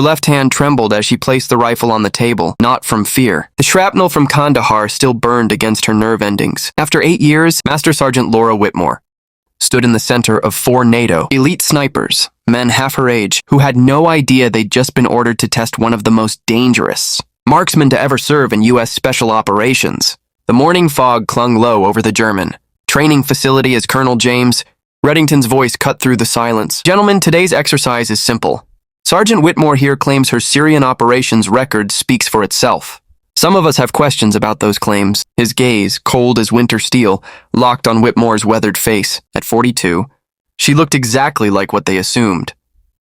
Her left hand trembled as she placed the rifle on the table, not from fear. The shrapnel from Kandahar still burned against her nerve endings. After 8 years, Master Sergeant Laura Whitmore stood in the center of 4 NATO elite snipers, men half her age, who had no idea they'd just been ordered to test one of the most dangerous marksmen to ever serve in U.S. Special Operations. The morning fog clung low over the German training facility as Colonel James Reddington's voice cut through the silence. Gentlemen, today's exercise is simple. Sergeant Whitmore here claims her Syrian operations record speaks for itself. Some of us have questions about those claims. His gaze, cold as winter steel, locked on Whitmore's weathered face. At 42, she looked exactly like what they assumed.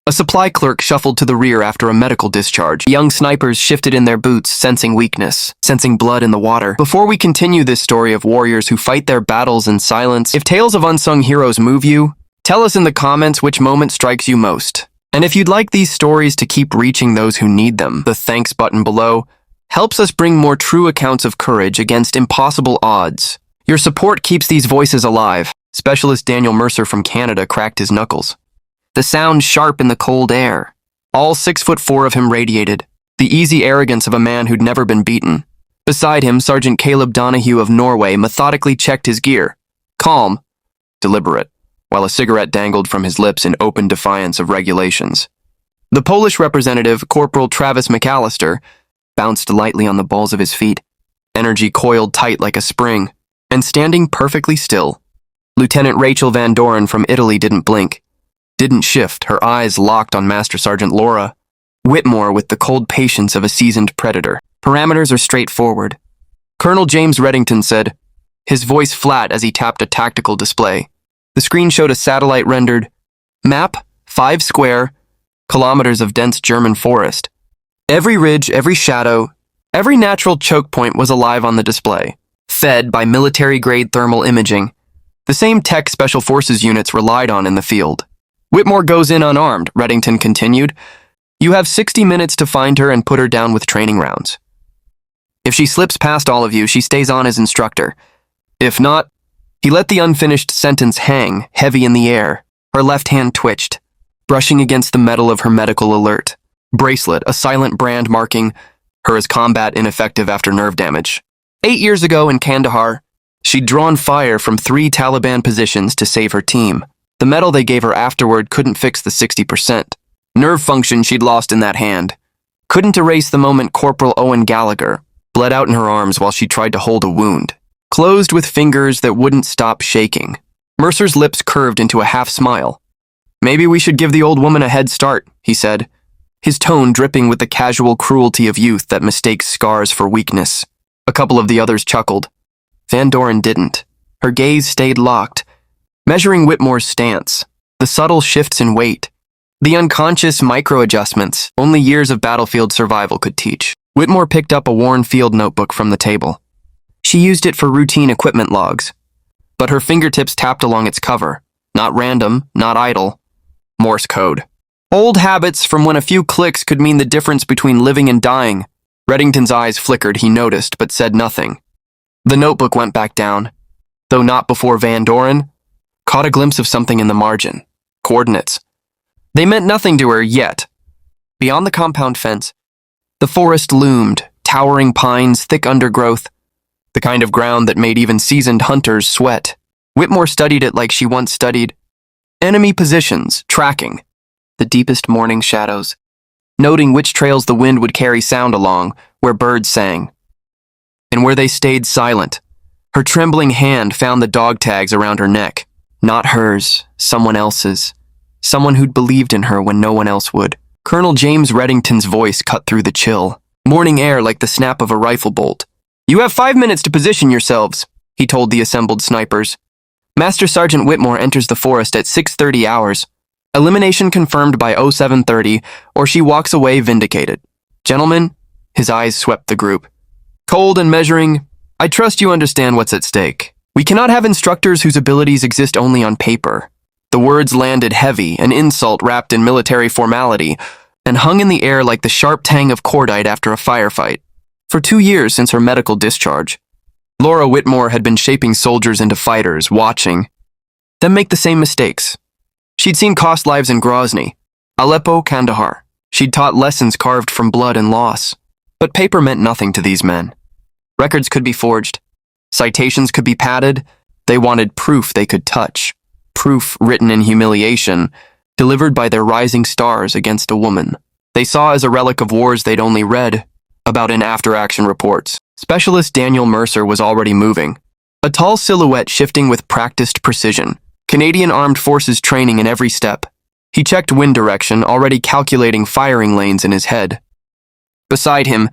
A supply clerk shuffled to the rear after a medical discharge. Young snipers shifted in their boots, sensing weakness, sensing blood in the water. Before we continue this story of warriors who fight their battles in silence, if tales of unsung heroes move you, tell us in the comments which moment strikes you most. And if you'd like these stories to keep reaching those who need them, the thanks button below helps us bring more true accounts of courage against impossible odds. Your support keeps these voices alive. Specialist Daniel Mercer from Canada cracked his knuckles. The sound sharp in the cold air. All 6'4" of him radiated, the easy arrogance of a man who'd never been beaten. Beside him, Sergeant Caleb Donahue of Norway methodically checked his gear, calm, deliberate, while a cigarette dangled from his lips in open defiance of regulations. The Polish representative, Corporal Travis McAllister, bounced lightly on the balls of his feet, energy coiled tight like a spring, and standing perfectly still. Lieutenant Rachel Van Doren from Italy didn't blink, didn't shift, her eyes locked on Master Sergeant Laura Whitmore with the cold patience of a seasoned predator. Parameters are straightforward. Colonel James Reddington said, his voice flat as he tapped a tactical display. The screen showed a satellite-rendered map, 5 square kilometers of dense German forest. Every ridge, every shadow, every natural choke point was alive on the display, fed by military-grade thermal imaging, the same tech Special Forces units relied on in the field. Whitmore goes in unarmed, Reddington continued. You have 60 minutes to find her and put her down with training rounds. If she slips past all of you, she stays on as instructor. If not, he let the unfinished sentence hang, heavy in the air. Her left hand twitched, brushing against the metal of her medical alert bracelet, a silent brand marking her as combat ineffective after nerve damage. 8 years ago in Kandahar, she'd drawn fire from 3 Taliban positions to save her team. The medal they gave her afterward couldn't fix the 60% nerve function she'd lost in that hand. Couldn't erase the moment Corporal Owen Gallagher bled out in her arms while she tried to hold a wound, closed with fingers that wouldn't stop shaking. Mercer's lips curved into a half smile. Maybe we should give the old woman a head start, he said, his tone dripping with the casual cruelty of youth that mistakes scars for weakness. A couple of the others chuckled. Van Doren didn't. Her gaze stayed locked, measuring Whitmore's stance, the subtle shifts in weight, the unconscious micro-adjustments only years of battlefield survival could teach. Whitmore picked up a worn field notebook from the table. She used it for routine equipment logs, but her fingertips tapped along its cover. Not random, not idle. Morse code. Old habits from when a few clicks could mean the difference between living and dying. Reddington's eyes flickered, he noticed, but said nothing. The notebook went back down, though not before Van Doren caught a glimpse of something in the margin. Coordinates. They meant nothing to her yet. Beyond the compound fence, the forest loomed, towering pines, thick undergrowth, the kind of ground that made even seasoned hunters sweat. Whitmore studied it like she once studied enemy positions, tracking the deepest morning shadows, noting which trails the wind would carry sound along, where birds sang, and where they stayed silent. Her trembling hand found the dog tags around her neck. Not hers, someone else's. Someone who'd believed in her when no one else would. Colonel James Reddington's voice cut through the chill. Morning air like the snap of a rifle bolt. You have 5 minutes to position yourselves, he told the assembled snipers. Master Sergeant Whitmore enters the forest at 6:30 hours. Elimination confirmed by 0730, or she walks away vindicated. Gentlemen, his eyes swept the group. Cold and measuring, I trust you understand what's at stake. We cannot have instructors whose abilities exist only on paper. The words landed heavy, an insult wrapped in military formality, and hung in the air like the sharp tang of cordite after a firefight. For 2 years since her medical discharge, Laura Whitmore had been shaping soldiers into fighters, watching them make the same mistakes. She'd seen cost lives in Grozny, Aleppo, Kandahar. She'd taught lessons carved from blood and loss. But paper meant nothing to these men. Records could be forged. Citations could be padded. They wanted proof they could touch. Proof written in humiliation, delivered by their rising stars against a woman they saw as a relic of wars they'd only read about in after-action reports. Specialist Daniel Mercer was already moving, a tall silhouette shifting with practiced precision, Canadian Armed Forces training in every step. He checked wind direction, already calculating firing lanes in his head. Beside him,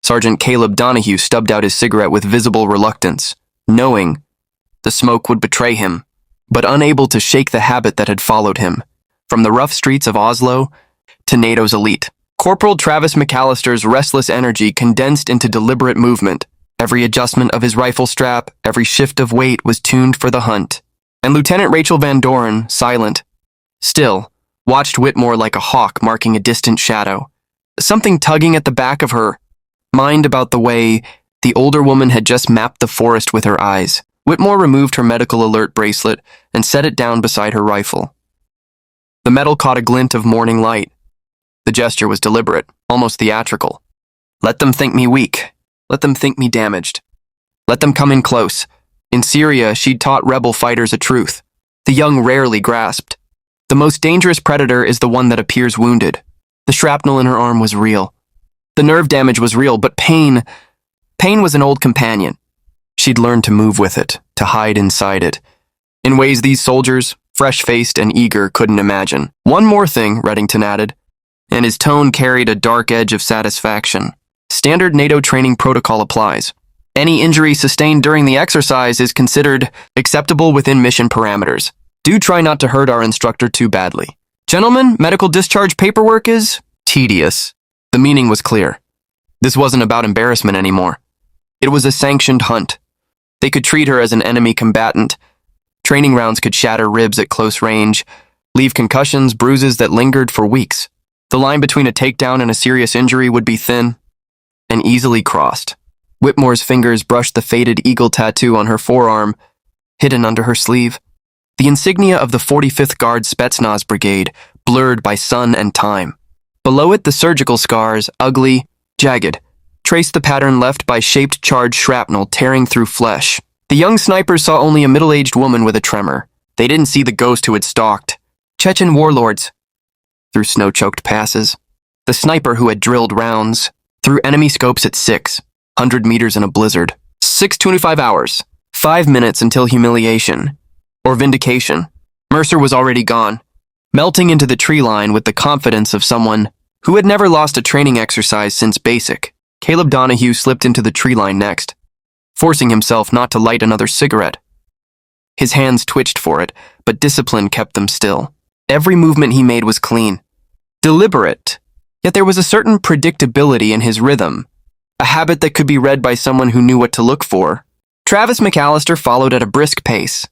Sergeant Caleb Donahue stubbed out his cigarette with visible reluctance, knowing the smoke would betray him, but unable to shake the habit that had followed him, from the rough streets of Oslo to NATO's elite. Corporal Travis McAllister's restless energy condensed into deliberate movement. Every adjustment of his rifle strap, every shift of weight was tuned for the hunt. And Lieutenant Rachel Van Doren, silent, still, watched Whitmore like a hawk marking a distant shadow. Something tugging at the back of her mind about the way the older woman had just mapped the forest with her eyes. Whitmore removed her medical alert bracelet and set it down beside her rifle. The metal caught a glint of morning light. The gesture was deliberate, almost theatrical. Let them think me weak. Let them think me damaged. Let them come in close. In Syria, she'd taught rebel fighters a truth. The young rarely grasped. The most dangerous predator is the one that appears wounded. The shrapnel in her arm was real. The nerve damage was real, but pain was an old companion. She'd learned to move with it, to hide inside it, in ways these soldiers, fresh-faced and eager, couldn't imagine. One more thing, Reddington added, and his tone carried a dark edge of satisfaction. Standard NATO training protocol applies. Any injury sustained during the exercise is considered acceptable within mission parameters. Do try not to hurt our instructor too badly. Gentlemen, medical discharge paperwork is tedious. The meaning was clear. This wasn't about embarrassment anymore. It was a sanctioned hunt. They could treat her as an enemy combatant. Training rounds could shatter ribs at close range, leave concussions, bruises that lingered for weeks. The line between a takedown and a serious injury would be thin and easily crossed. Whitmore's fingers brushed the faded eagle tattoo on her forearm, hidden under her sleeve. The insignia of the 45th Guard Spetsnaz Brigade, blurred by sun and time. Below it, the surgical scars, ugly, jagged, traced the pattern left by shaped charged shrapnel tearing through flesh. The young snipers saw only a middle-aged woman with a tremor. They didn't see the ghost who had stalked Chechen warlords through snow-choked passes. The sniper who had drilled rounds through enemy scopes at 600 meters in a blizzard. 625 hours. 5 minutes until humiliation. Or vindication. Mercer was already gone, melting into the tree line with the confidence of someone who had never lost a training exercise since basic. Caleb Donahue slipped into the tree line next, forcing himself not to light another cigarette. His hands twitched for it, but discipline kept them still. Every movement he made was clean, deliberate, yet there was a certain predictability in his rhythm, a habit that could be read by someone who knew what to look for. Travis McAllister followed at a brisk pace.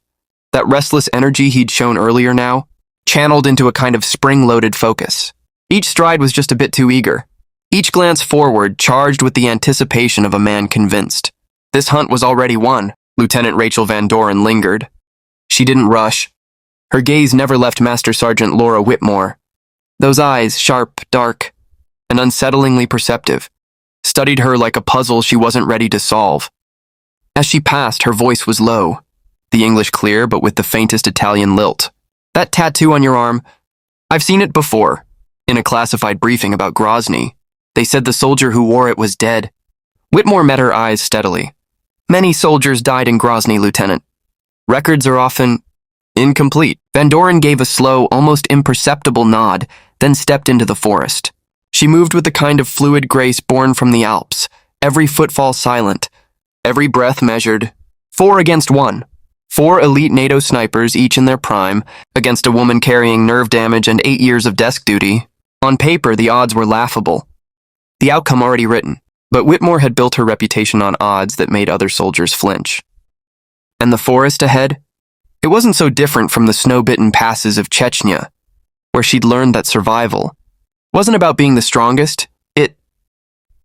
That restless energy he'd shown earlier now, channeled into a kind of spring-loaded focus. Each stride was just a bit too eager. Each glance forward charged with the anticipation of a man convinced. This hunt was already won. Lieutenant Rachel Van Doren lingered. She didn't rush. Her gaze never left Master Sergeant Laura Whitmore. Those eyes, sharp, dark, and unsettlingly perceptive, studied her like a puzzle she wasn't ready to solve. As she passed, her voice was low, the English clear but with the faintest Italian lilt. That tattoo on your arm, I've seen it before. In a classified briefing about Grozny, they said the soldier who wore it was dead. Whitmore met her eyes steadily. Many soldiers died in Grozny, Lieutenant. Records are often incomplete. Van Doren gave a slow, almost imperceptible nod, then stepped into the forest. She moved with the kind of fluid grace born from the Alps, every footfall silent, every breath measured. 4 against 1. 4 elite NATO snipers, each in their prime, against a woman carrying nerve damage and 8 years of desk duty. On paper, the odds were laughable. The outcome already written. But Whitmore had built her reputation on odds that made other soldiers flinch. And the forest ahead? It wasn't so different from the snow-bitten passes of Chechnya, where she'd learned that survival wasn't about being the strongest, it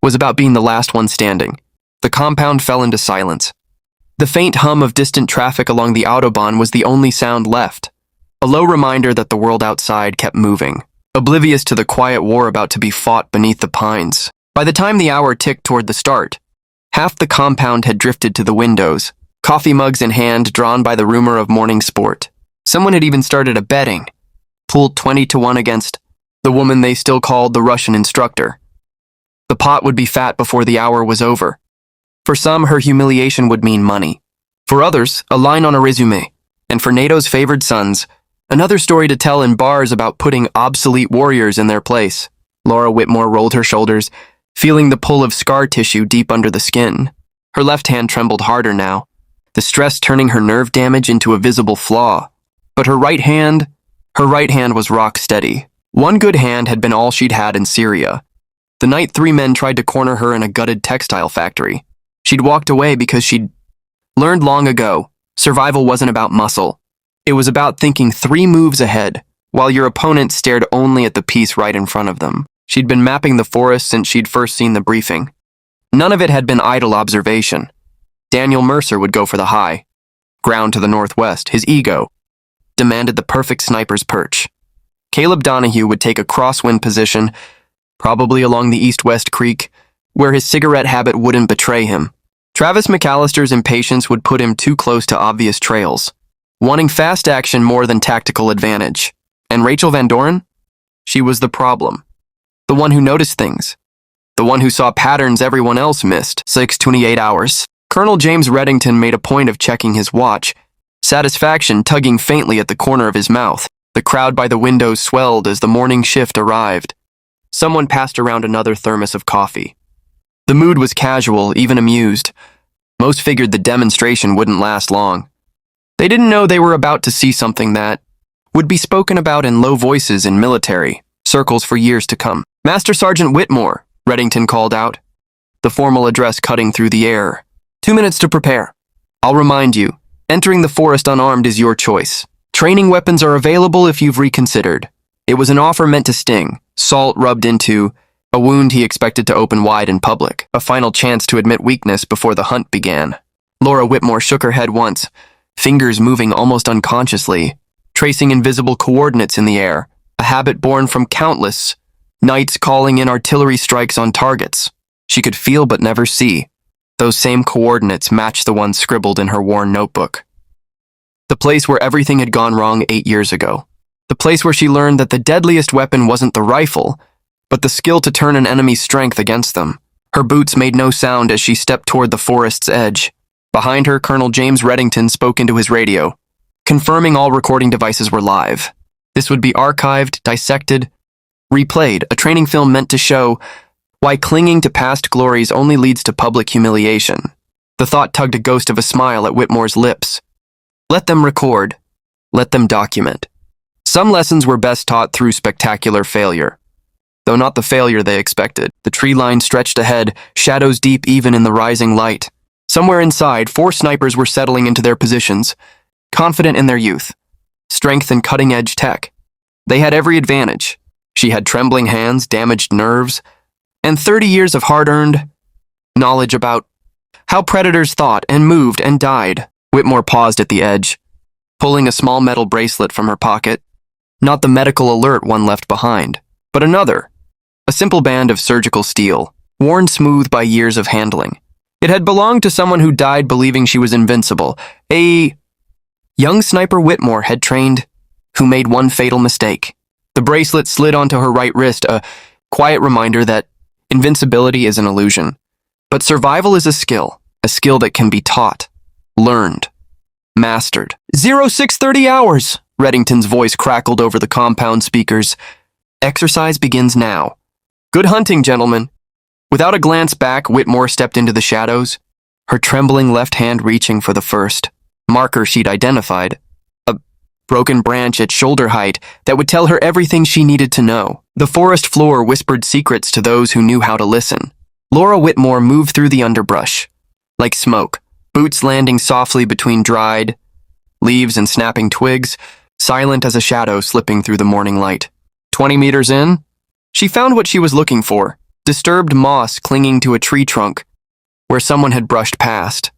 was about being the last one standing. The compound fell into silence. The faint hum of distant traffic along the Autobahn was the only sound left, a low reminder that the world outside kept moving. oblivious to the quiet war about to be fought beneath the pines. By the time the hour ticked toward the start, half the compound had drifted to the windows, coffee mugs in hand, drawn by the rumor of morning sport. Someone had even started a betting, pooled 20-1 against the woman they still called the Russian instructor. The pot would be fat before the hour was over. For some, her humiliation would mean money. For others, a line on a resume. And for NATO's favored sons, another story to tell in bars about putting obsolete warriors in their place. Laura Whitmore rolled her shoulders, feeling the pull of scar tissue deep under the skin. Her left hand trembled harder now, the stress turning her nerve damage into a visible flaw. But her right hand was rock steady. One good hand had been all she'd had in Syria. The night 3 men tried to corner her in a gutted textile factory. She'd walked away because she'd learned long ago, survival wasn't about muscle. It was about thinking 3 moves ahead, while your opponent stared only at the piece right in front of them. She'd been mapping the forest since she'd first seen the briefing. None of it had been idle observation. Daniel Mercer would go for the high ground to the northwest. His ego demanded the perfect sniper's perch. Caleb Donahue would take a crosswind position, probably along the east-west creek, where his cigarette habit wouldn't betray him. Travis McAllister's impatience would put him too close to obvious trails, wanting fast action more than tactical advantage. And Rachel Van Doren? She was the problem. The one who noticed things. The one who saw patterns everyone else missed. 6:28 hours. Colonel James Reddington made a point of checking his watch, satisfaction tugging faintly at the corner of his mouth. The crowd by the windows swelled as the morning shift arrived. Someone passed around another thermos of coffee. The mood was casual, even amused. Most figured the demonstration wouldn't last long. They didn't know they were about to see something that would be spoken about in low voices in military circles for years to come. "Master Sergeant Whitmore," Reddington called out, the formal address cutting through the air. 2 minutes to prepare. I'll remind you, entering the forest unarmed is your choice. Training weapons are available if you've reconsidered. It was an offer meant to sting, salt rubbed into a wound he expected to open wide in public, a final chance to admit weakness before the hunt began. Laura Whitmore shook her head once, fingers moving almost unconsciously, tracing invisible coordinates in the air, a habit born from countless nights calling in artillery strikes on targets she could feel but never see. Those same coordinates matched the ones scribbled in her worn notebook. The place where everything had gone wrong 8 years ago. The place where she learned that the deadliest weapon wasn't the rifle, but the skill to turn an enemy's strength against them. Her boots made no sound as she stepped toward the forest's edge. Behind her, Colonel James Reddington spoke into his radio, confirming all recording devices were live. This would be archived, dissected, replayed, a training film meant to show why clinging to past glories only leads to public humiliation. The thought tugged a ghost of a smile at Whitmore's lips. Let them record. Let them document. Some lessons were best taught through spectacular failure. Though not the failure they expected. The tree line stretched ahead, shadows deep even in the rising light. Somewhere inside, 4 snipers were settling into their positions, confident in their youth, strength and cutting-edge tech. They had every advantage. She had trembling hands, damaged nerves, and 30 years of hard-earned knowledge about how predators thought and moved and died. Whitmore paused at the edge, pulling a small metal bracelet from her pocket. Not the medical alert one left behind, but another. A simple band of surgical steel, worn smooth by years of handling. It had belonged to someone who died believing she was invincible. A young sniper Whitmore had trained, who made one fatal mistake. The bracelet slid onto her right wrist, a quiet reminder that invincibility is an illusion. But survival is a skill that can be taught, learned, mastered. 0630 hours, Reddington's voice crackled over the compound speakers. Exercise begins now. Good hunting, gentlemen. Without a glance back, Whitmore stepped into the shadows, her trembling left hand reaching for the first marker she'd identified, a broken branch at shoulder height that would tell her everything she needed to know. The forest floor whispered secrets to those who knew how to listen. Laura Whitmore moved through the underbrush, like smoke, boots landing softly between dried leaves and snapping twigs, silent as a shadow slipping through the morning light. 20 meters in, she found what she was looking for, disturbed moss clinging to a tree trunk where someone had brushed past.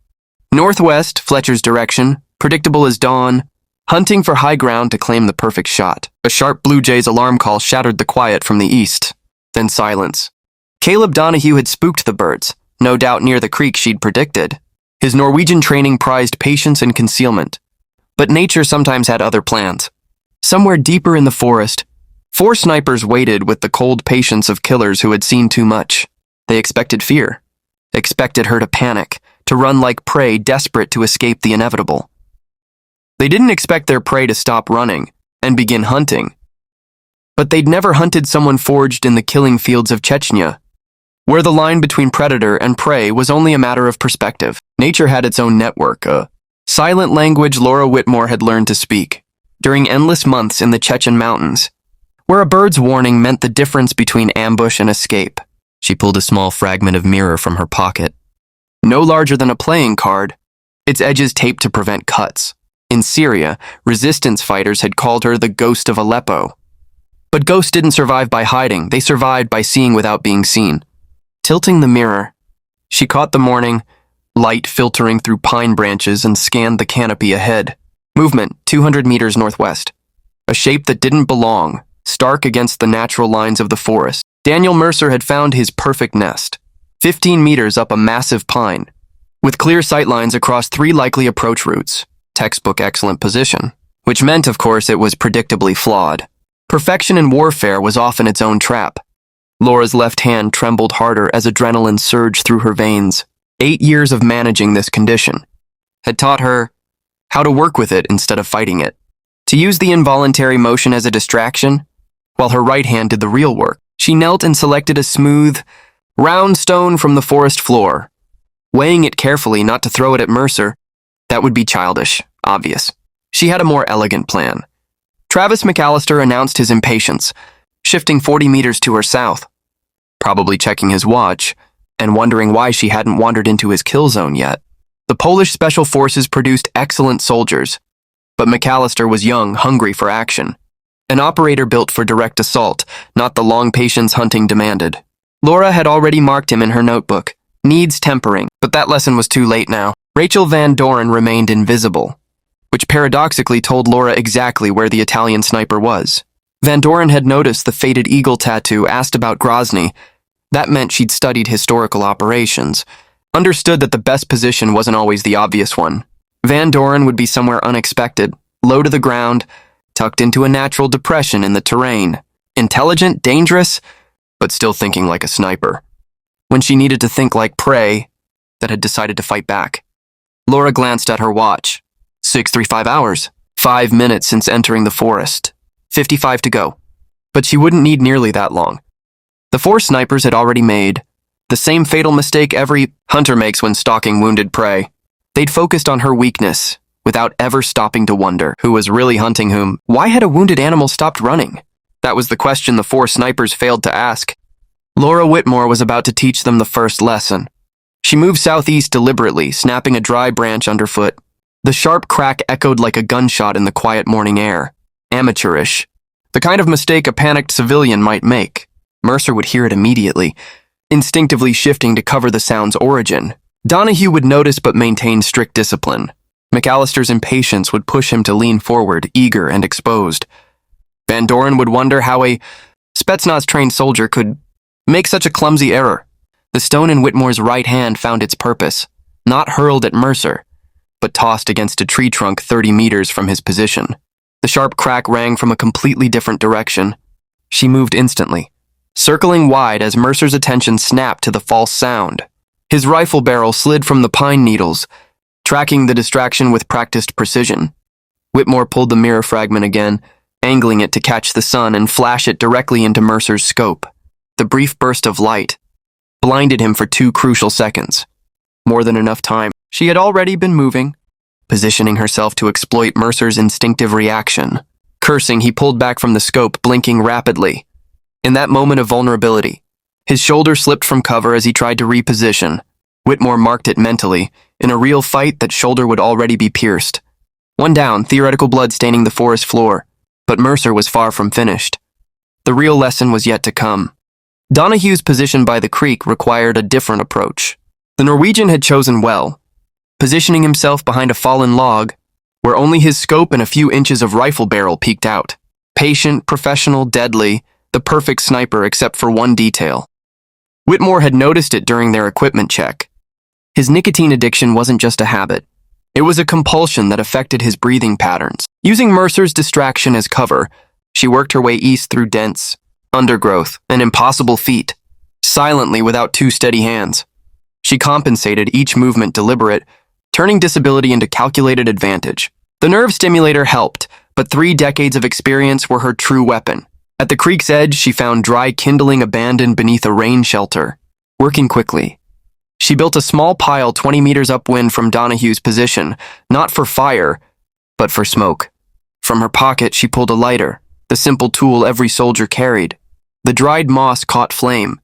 Northwest, Fletcher's direction, predictable as dawn, hunting for high ground to claim the perfect shot. A sharp blue jay's alarm call shattered the quiet from the east. Then silence. Caleb Donahue had spooked the birds, no doubt near the creek she'd predicted. His Norwegian training prized patience and concealment. But nature sometimes had other plans. Somewhere deeper in the forest, 4 snipers waited with the cold patience of killers who had seen too much. They expected fear. Expected her to panic, to run like prey desperate to escape the inevitable. They didn't expect their prey to stop running and begin hunting. But they'd never hunted someone forged in the killing fields of Chechnya, where the line between predator and prey was only a matter of perspective. Nature had its own network, a silent language Laura Whitmore had learned to speak during endless months in the Chechen mountains, where a bird's warning meant the difference between ambush and escape. She pulled a small fragment of mirror from her pocket. No larger than a playing card, its edges taped to prevent cuts. In Syria, resistance fighters had called her the ghost of Aleppo. But ghosts didn't survive by hiding, they survived by seeing without being seen. Tilting the mirror, she caught the morning light filtering through pine branches and scanned the canopy ahead. Movement 200 meters northwest. A shape that didn't belong, stark against the natural lines of the forest. Daniel Mercer had found his perfect nest, 15 meters up a massive pine, with clear sightlines across 3 likely approach routes. Textbook excellent position, which meant, of course, it was predictably flawed. Perfection in warfare was often its own trap. Laura's left hand trembled harder as adrenaline surged through her veins. 8 years of managing this condition had taught her how to work with it instead of fighting it, to use the involuntary motion as a distraction, while her right hand did the real work. She knelt and selected a smooth, round stone from the forest floor, weighing it carefully not to throw it at Mercer. That would be childish, obvious. She had a more elegant plan. Travis McAllister announced his impatience, shifting 40 meters to her south, probably checking his watch and wondering why she hadn't wandered into his kill zone yet. The Polish Special Forces produced excellent soldiers, but McAllister was young, hungry for action. An operator built for direct assault, not the long patience hunting demanded. Laura had already marked him in her notebook. Needs tempering, but that lesson was too late now. Rachel Van Doren remained invisible, which paradoxically told Laura exactly where the Italian sniper was. Van Doren had noticed the faded eagle tattoo, asked about Grozny. That meant she'd studied historical operations, understood that the best position wasn't always the obvious one. Van Doren would be somewhere unexpected, low to the ground, tucked into a natural depression in the terrain. Intelligent, dangerous, but still thinking like a sniper. When she needed to think like prey that had decided to fight back. Laura glanced at her watch. 6:35 hours. 5 minutes since entering the forest. 55 to go. But she wouldn't need nearly that long. The 4 snipers had already made the same fatal mistake every hunter makes when stalking wounded prey. They'd focused on her weakness, without ever stopping to wonder who was really hunting whom. Why had a wounded animal stopped running? That was the question the 4 snipers failed to ask. Laura Whitmore was about to teach them the first lesson. She moved southeast deliberately, snapping a dry branch underfoot. The sharp crack echoed like a gunshot in the quiet morning air. Amateurish. The kind of mistake a panicked civilian might make. Mercer would hear it immediately, instinctively shifting to cover the sound's origin. Donahue would notice but maintain strict discipline. McAllister's impatience would push him to lean forward, eager and exposed. Van Doren would wonder how a Spetsnaz-trained soldier could make such a clumsy error. The stone in Whitmore's right hand found its purpose, not hurled at Mercer, but tossed against a tree trunk 30 meters from his position. The sharp crack rang from a completely different direction. She moved instantly, circling wide as Mercer's attention snapped to the false sound. His rifle barrel slid from the pine needles, tracking the distraction with practiced precision. Whitmore pulled the mirror fragment again, angling it to catch the sun and flash it directly into Mercer's scope. The brief burst of light blinded him for 2 crucial seconds. More than enough time. She had already been moving, positioning herself to exploit Mercer's instinctive reaction. Cursing, he pulled back from the scope, blinking rapidly. In that moment of vulnerability, his shoulder slipped from cover as he tried to reposition. Whitmore marked it mentally. In a real fight, that shoulder would already be pierced. 1 down, theoretical blood staining the forest floor. But Mercer was far from finished. The real lesson was yet to come. Donahue's position by the creek required a different approach. The Norwegian had chosen well, positioning himself behind a fallen log, where only his scope and a few inches of rifle barrel peeked out. Patient, professional, deadly, the perfect sniper except for one detail. Whitmore had noticed it during their equipment check. His nicotine addiction wasn't just a habit. It was a compulsion that affected his breathing patterns. Using Mercer's distraction as cover, she worked her way east through dense undergrowth and impossible feat, silently without two steady hands. She compensated each movement deliberate, turning disability into calculated advantage. The nerve stimulator helped, but 3 decades of experience were her true weapon. At the creek's edge, she found dry kindling abandoned beneath a rain shelter. Working quickly, she built a small pile 20 meters upwind from Donahue's position, not for fire, but for smoke. From her pocket, she pulled a lighter, the simple tool every soldier carried. The dried moss caught flame,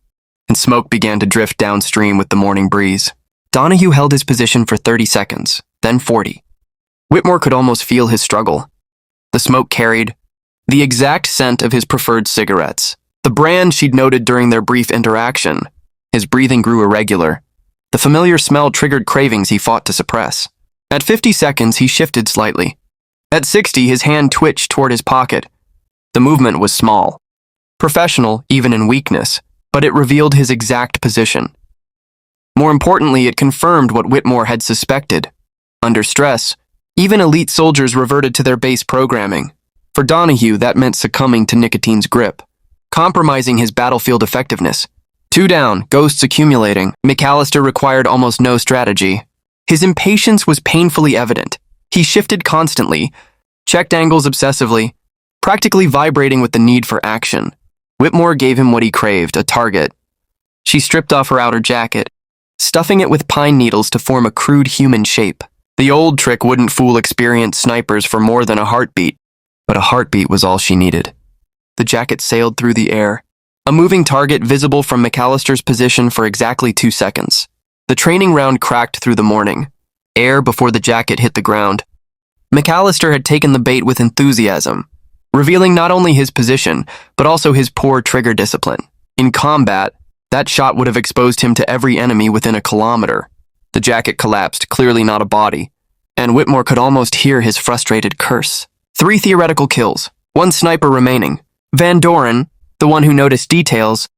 and smoke began to drift downstream with the morning breeze. Donahue held his position for 30 seconds, then 40. Whitmore could almost feel his struggle. The smoke carried the exact scent of his preferred cigarettes, the brand she'd noted during their brief interaction. His breathing grew irregular. The familiar smell triggered cravings he fought to suppress. At 50 seconds, he shifted slightly. At 60, his hand twitched toward his pocket. The movement was small, professional even in weakness, but it revealed his exact position. More importantly, it confirmed what Whitmore had suspected. Under stress, even elite soldiers reverted to their base programming. For Donahue, that meant succumbing to nicotine's grip, compromising his battlefield effectiveness. 2 down, ghosts accumulating. McAllister required almost no strategy. His impatience was painfully evident. He shifted constantly, checked angles obsessively, practically vibrating with the need for action. Whitmore gave him what he craved, a target. She stripped off her outer jacket, stuffing it with pine needles to form a crude human shape. The old trick wouldn't fool experienced snipers for more than a heartbeat, but a heartbeat was all she needed. The jacket sailed through the air, a moving target visible from McAllister's position for exactly 2 seconds. The training round cracked through the morning, air before the jacket hit the ground. McAllister had taken the bait with enthusiasm, revealing not only his position, but also his poor trigger discipline. In combat, that shot would have exposed him to every enemy within a kilometer. The jacket collapsed, clearly not a body, and Whitmore could almost hear his frustrated curse. 3 theoretical kills, 1 sniper remaining. Van Doren, the one who noticed details,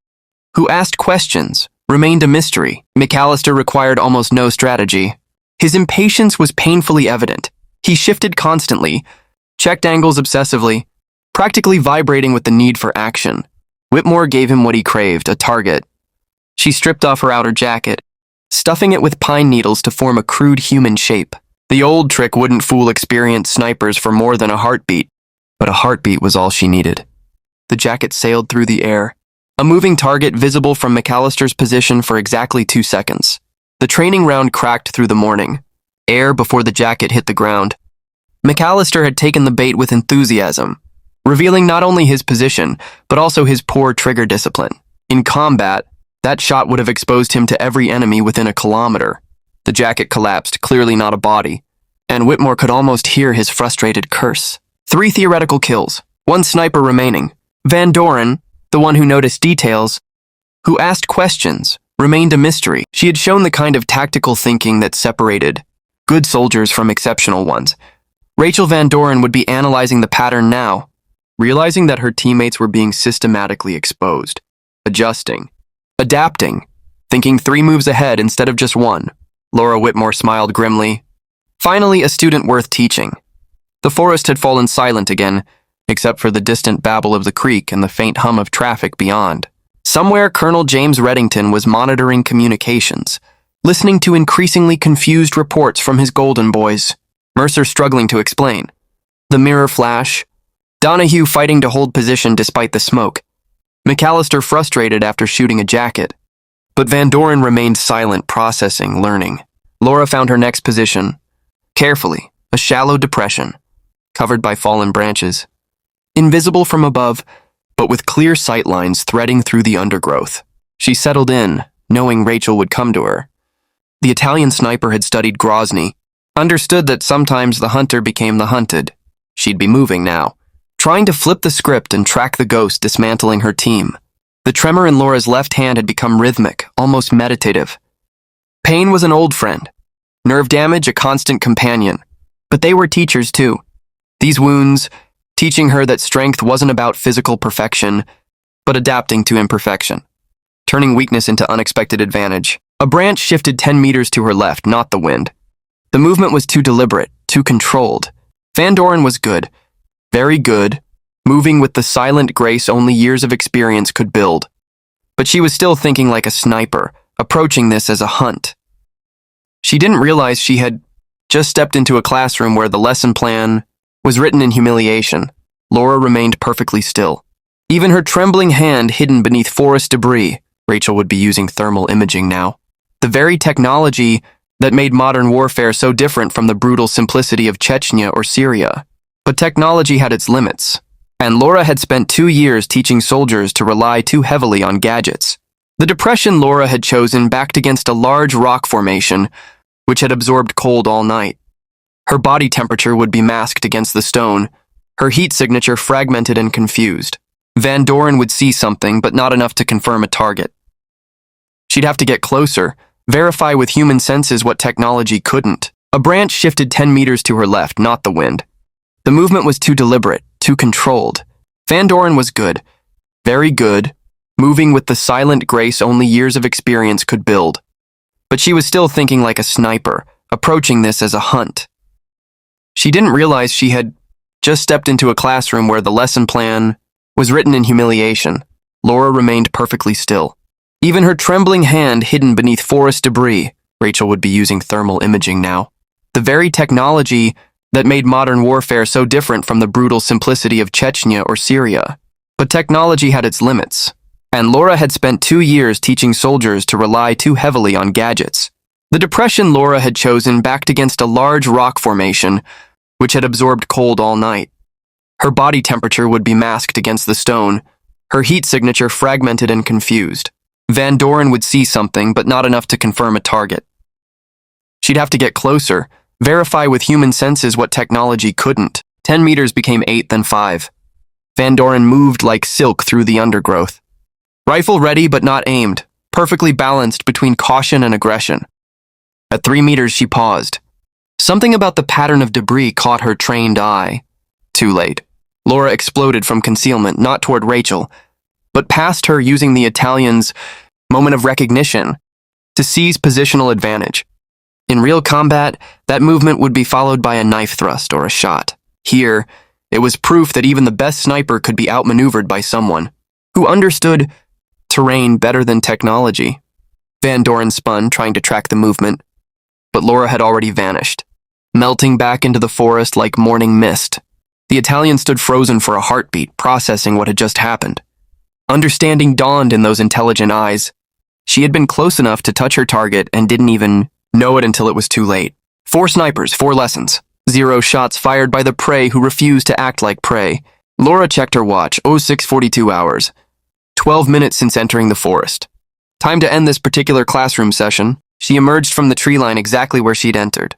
who asked questions, remained a mystery. McAllister required almost no strategy. His impatience was painfully evident. He shifted constantly, checked angles obsessively, practically vibrating with the need for action. Whitmore gave him what he craved, a target. She stripped off her outer jacket, stuffing it with pine needles to form a crude human shape. The old trick wouldn't fool experienced snipers for more than a heartbeat, but a heartbeat was all she needed. The jacket sailed through the air, a moving target visible from McAllister's position for exactly 2 seconds. The training round cracked through the morning, air before the jacket hit the ground. McAllister had taken the bait with enthusiasm, revealing not only his position, but also his poor trigger discipline. In combat, that shot would have exposed him to every enemy within a kilometer. The jacket collapsed, clearly not a body, and Whitmore could almost hear his frustrated curse. 3 theoretical kills, 1 sniper remaining. Van Doren, the one who noticed details, who asked questions, remained a mystery. She had shown the kind of tactical thinking that separated good soldiers from exceptional ones. Rachel Van Doren would be analyzing the pattern now, realizing that her teammates were being systematically exposed, adjusting, adapting, thinking 3 moves ahead instead of just 1. Laura Whitmore smiled grimly. Finally, a student worth teaching. The forest had fallen silent again, except for the distant babble of the creek and the faint hum of traffic beyond. Somewhere, Colonel James Reddington was monitoring communications, listening to increasingly confused reports from his Golden Boys. Mercer struggling to explain. The mirror flash. Donahue fighting to hold position despite the smoke. McAllister frustrated after shooting a jacket. But Van Doren remained silent, processing, learning. Laura found her next position. Carefully, a shallow depression, covered by fallen branches. Invisible from above, but with clear sight lines threading through the undergrowth. She settled in, knowing Rachel would come to her. The Italian sniper had studied Grozny, understood that sometimes the hunter became the hunted. She'd be moving now, trying to flip the script and track the ghost dismantling her team. The tremor in Laura's left hand had become rhythmic, almost meditative. Pain was an old friend, nerve damage a constant companion, but But they were teachers too. These wounds, teaching her that strength wasn't about physical perfection, but adapting to imperfection, turning weakness into unexpected advantage. A branch shifted 10 meters to her left, not the wind. The movement was too deliberate, too controlled. Van Doren was good, very good, moving with the silent grace only years of experience could build. But she was still thinking like a sniper, approaching this as a hunt. She didn't realize she had just stepped into a classroom where the lesson plan was written in humiliation. Laura remained perfectly still. Even her trembling hand hidden beneath forest debris, Rachel would be using thermal imaging now. The very technology that made modern warfare so different from the brutal simplicity of Chechnya or Syria. But technology had its limits, and Laura had spent 2 years teaching soldiers to rely too heavily on gadgets. The depression Laura had chosen backed against a large rock formation which had absorbed cold all night. Her body temperature would be masked against the stone, her heat signature fragmented and confused. Van Doren would see something, but not enough to confirm a target. She'd have to get closer, verify with human senses what technology couldn't. A branch shifted 10 meters to her left, not the wind. The movement was too deliberate, too controlled. Van Doren was good, very good, moving with the silent grace only years of experience could build. But she was still thinking like a sniper, approaching this as a hunt. She didn't realize she had just stepped into a classroom where the lesson plan was written in humiliation. Laura remained perfectly still. Even her trembling hand hidden beneath forest debris, Rachel would be using thermal imaging now. The very technology that made modern warfare so different from the brutal simplicity of Chechnya or Syria. But technology had its limits, and Laura had spent 2 years teaching soldiers to rely too heavily on gadgets. The depression Laura had chosen backed against a large rock formation which had absorbed cold all night. Her body temperature would be masked against the stone, her heat signature fragmented and confused. Van Doren would see something, but not enough to confirm a target. She'd have to get closer, verify with human senses what technology couldn't. 10 meters became 8, then 5. Van Doren moved like silk through the undergrowth. Rifle ready but not aimed, perfectly balanced between caution and aggression. At 3 meters she paused. Something about the pattern of debris caught her trained eye. Too late. Laura exploded from concealment, not toward Rachel, but past her using the Italian's moment of recognition to seize positional advantage. In real combat, that movement would be followed by a knife thrust or a shot. Here, it was proof that even the best sniper could be outmaneuvered by someone who understood terrain better than technology. Van Doren spun, trying to track the movement, but Laura had already vanished, melting back into the forest like morning mist. The Italian stood frozen for a heartbeat, processing what had just happened. Understanding dawned in those intelligent eyes. She had been close enough to touch her target and didn't even know it until it was too late. 4 snipers, 4 lessons. 0 shots fired by the prey who refused to act like prey. Laura checked her watch, 06:42 hours. 12 minutes since entering the forest. Time to end this particular classroom session. She emerged from the tree line exactly where she'd entered,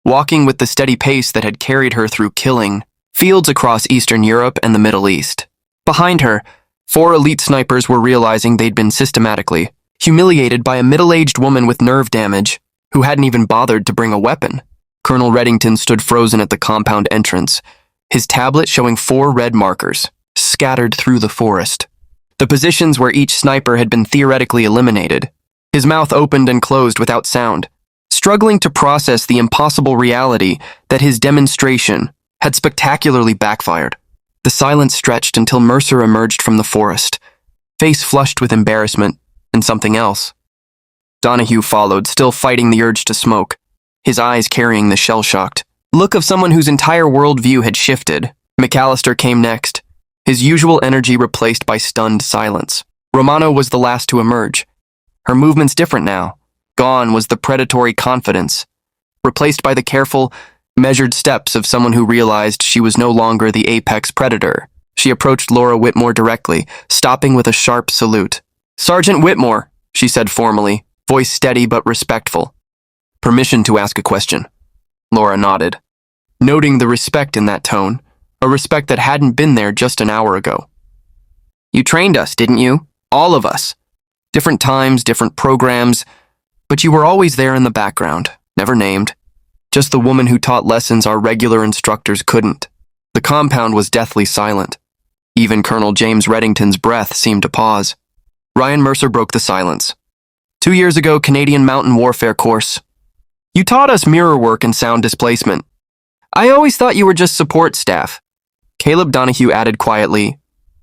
walking with the steady pace that had carried her through killing fields across Eastern Europe and the Middle East. Behind her, 4 elite snipers were realizing they'd been systematically humiliated by a middle-aged woman with nerve damage who hadn't even bothered to bring a weapon. Colonel Reddington stood frozen at the compound entrance, his tablet showing 4 red markers, scattered through the forest. The positions where each sniper had been theoretically eliminated. His mouth opened and closed without sound, struggling to process the impossible reality that his demonstration had spectacularly backfired. The silence stretched until Mercer emerged from the forest, face flushed with embarrassment and something else. Donahue followed, still fighting the urge to smoke, his eyes carrying the shell-shocked look of someone whose entire worldview had shifted. McAllister came next, his usual energy replaced by stunned silence. Romano was the last to emerge. Her movements different now. Gone was the predatory confidence, replaced by the careful, measured steps of someone who realized she was no longer the apex predator. She approached Laura Whitmore directly, stopping with a sharp salute. "Sergeant Whitmore," she said formally, voice steady but respectful. "Permission to ask a question." Laura nodded, noting the respect in that tone, a respect that hadn't been there just an hour ago. "You trained us, didn't you? All of us. Different times, different programs, but you were always there in the background, never named, just the woman who taught lessons our regular instructors couldn't. The compound was deathly silent. Even Colonel James Reddington's breath seemed to pause. Ryan Mercer broke the silence. 2 years ago, Canadian Mountain Warfare course. You taught us mirror work and sound displacement. I always thought you were just support staff. Caleb Donahue added quietly,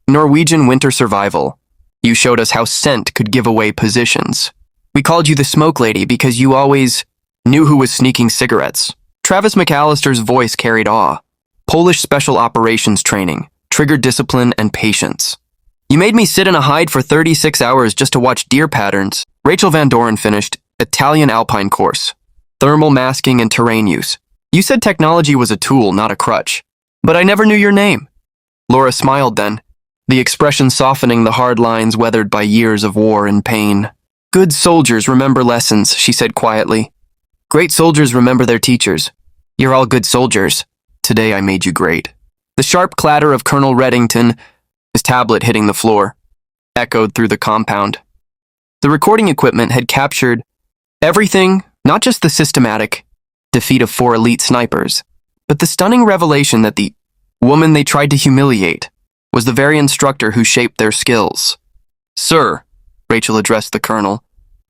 Norwegian winter survival. You showed us how scent could give away positions. We called you the smoke lady because you always knew who was sneaking cigarettes. Travis McAllister's voice carried awe. Polish special operations training, triggered discipline and patience. You made me sit in a hide for 36 hours just to watch deer patterns. Rachel Van Doren finished Italian Alpine course, thermal masking and terrain use. You said technology was a tool, not a crutch. But I never knew your name. Laura smiled then, the expression softening the hard lines weathered by years of war and pain. Good soldiers remember lessons, she said quietly. Great soldiers remember their teachers. You're all good soldiers. Today I made you great. The sharp clatter of Colonel Reddington, his tablet hitting the floor, echoed through the compound. The recording equipment had captured everything, not just the systematic defeat of 4 elite snipers, but the stunning revelation that the woman they tried to humiliate was the very instructor who shaped their skills. Sir, Rachel addressed the colonel,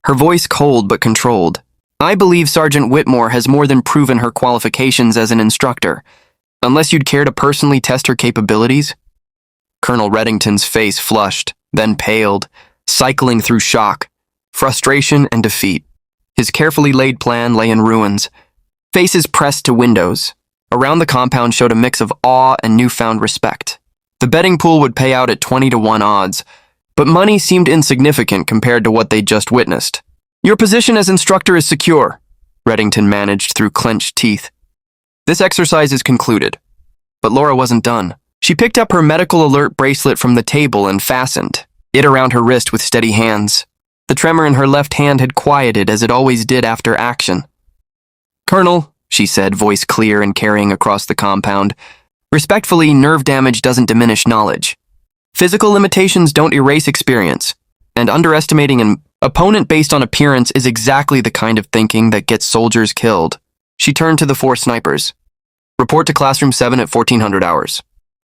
her voice cold but controlled. I believe Sergeant Whitmore has more than proven her qualifications as an instructor. Unless you'd care to personally test her capabilities? Colonel Reddington's face flushed, then paled, cycling through shock, frustration, and defeat. His carefully laid plan lay in ruins. Faces pressed to windows. Around the compound showed a mix of awe and newfound respect. The betting pool would pay out at 20-to-1 odds, but money seemed insignificant compared to what they'd just witnessed. Your position as instructor is secure, Reddington managed through clenched teeth. This exercise is concluded. But Laura wasn't done. She picked up her medical alert bracelet from the table and fastened it around her wrist with steady hands. The tremor in her left hand had quieted as it always did after action. Colonel, she said, voice clear and carrying across the compound, respectfully, nerve damage doesn't diminish knowledge. Physical limitations don't erase experience, and underestimating an opponent based on appearance is exactly the kind of thinking that gets soldiers killed. She turned to the 4 snipers. Report to Classroom 7 at 1400 hours.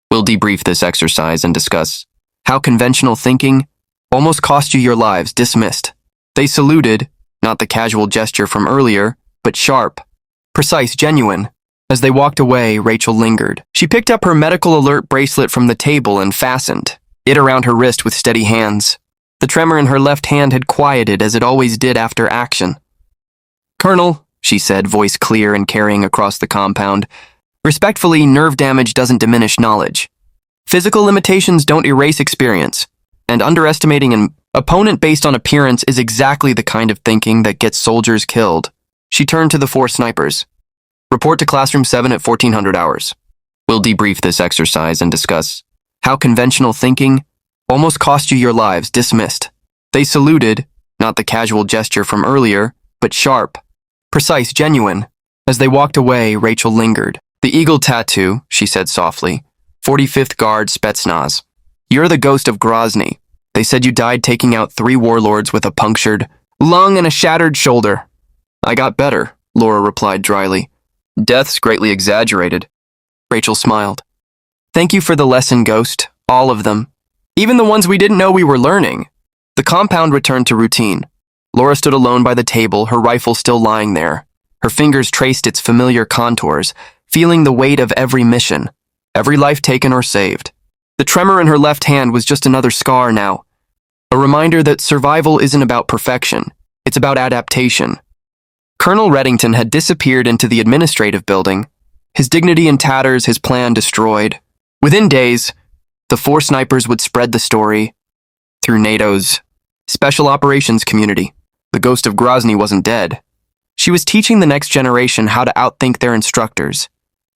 We'll debrief this exercise and discuss how conventional thinking almost cost you your lives. Dismissed. They saluted, not the casual gesture from earlier, but sharp, precise, genuine. As they walked away, Rachel lingered. She picked up her medical alert bracelet from the table and fastened it around her wrist with steady hands. The tremor in her left hand had quieted as it always did after action. Colonel, she said, voice clear and carrying across the compound, respectfully, nerve damage doesn't diminish knowledge. Physical limitations don't erase experience, and underestimating an opponent based on appearance is exactly the kind of thinking that gets soldiers killed. She turned to the 4 snipers. Report to Classroom 7 at 1400 hours. We'll debrief this exercise and discuss how conventional thinking almost cost you your lives. Dismissed. They saluted, not the casual gesture from earlier, but sharp, precise, genuine. As they walked away, Rachel lingered. The eagle tattoo, she said softly. 45th Guard Spetsnaz. You're the ghost of Grozny. They said you died taking out 3 warlords with a punctured lung and a shattered shoulder. I got better, Laura replied dryly. Death's greatly exaggerated. Rachel smiled. Thank you for the lesson, Ghost. All of them. Even the ones we didn't know we were learning. The compound returned to routine. Laura stood alone by the table, her rifle still lying there. Her fingers traced its familiar contours, feeling the weight of every mission, every life taken or saved. The tremor in her left hand was just another scar now. A reminder that survival isn't about perfection. It's about adaptation. Colonel Reddington had disappeared into the administrative building, his dignity in tatters, his plan destroyed. Within days, the 4 snipers would spread the story through NATO's Special Operations community. The ghost of Grozny wasn't dead. She was teaching the next generation how to outthink their instructors,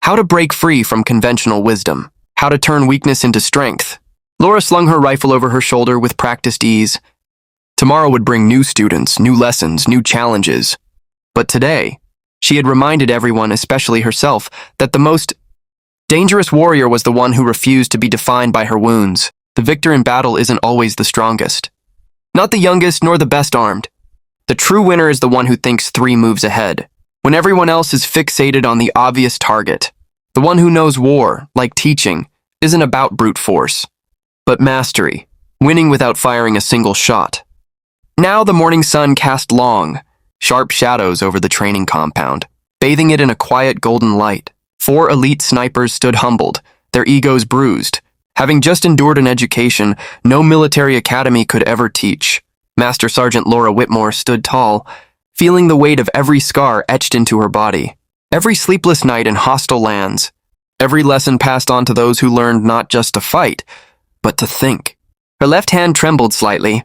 how to break free from conventional wisdom, how to turn weakness into strength. Laura slung her rifle over her shoulder with practiced ease. Tomorrow would bring new students, new lessons, new challenges. But today, she had reminded everyone, especially herself, that the most dangerous warrior was the one who refused to be defined by her wounds. The victor in battle isn't always the strongest. Not the youngest nor the best armed. The true winner is the one who thinks 3 moves ahead, when everyone else is fixated on the obvious target. The one who knows war, like teaching, isn't about brute force, but mastery, winning without firing a single shot. Now the morning sun cast long, sharp shadows over the training compound, bathing it in a quiet golden light. 4 elite snipers stood humbled, their egos bruised, having just endured an education no military academy could ever teach. Master Sergeant Laura Whitmore stood tall, feeling the weight of every scar etched into her body, every sleepless night in hostile lands, every lesson passed on to those who learned not just to fight, but to think. Her left hand trembled slightly,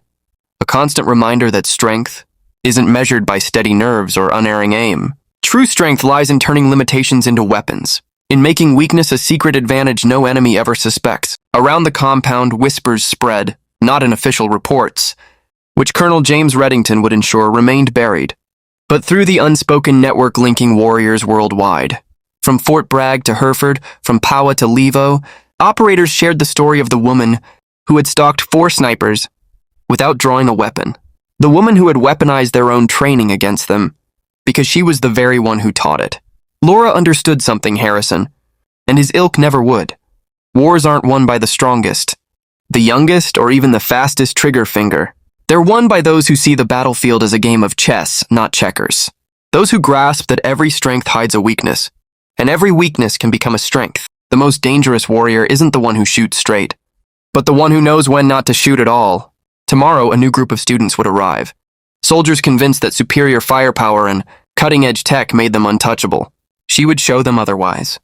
a constant reminder that strength isn't measured by steady nerves or unerring aim. True strength lies in turning limitations into weapons, in making weakness a secret advantage no enemy ever suspects. Around the compound, whispers spread, not in official reports, which Colonel James Reddington would ensure remained buried, but through the unspoken network linking warriors worldwide. From Fort Bragg to Hereford, from Paua to Levo, operators shared the story of the woman who had stalked 4 snipers without drawing a weapon. The woman who had weaponized their own training against them, because she was the very one who taught it. Laura understood something, Harrison, and his ilk never would. Wars aren't won by the strongest, the youngest, or even the fastest trigger finger. They're won by those who see the battlefield as a game of chess, not checkers. Those who grasp that every strength hides a weakness, and every weakness can become a strength. The most dangerous warrior isn't the one who shoots straight, but the one who knows when not to shoot at all. Tomorrow, a new group of students would arrive. Soldiers convinced that superior firepower and cutting-edge tech made them untouchable. She would show them otherwise.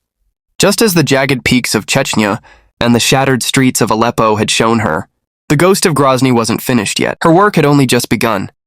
Just as the jagged peaks of Chechnya and the shattered streets of Aleppo had shown her, the ghost of Grozny wasn't finished yet. Her work had only just begun.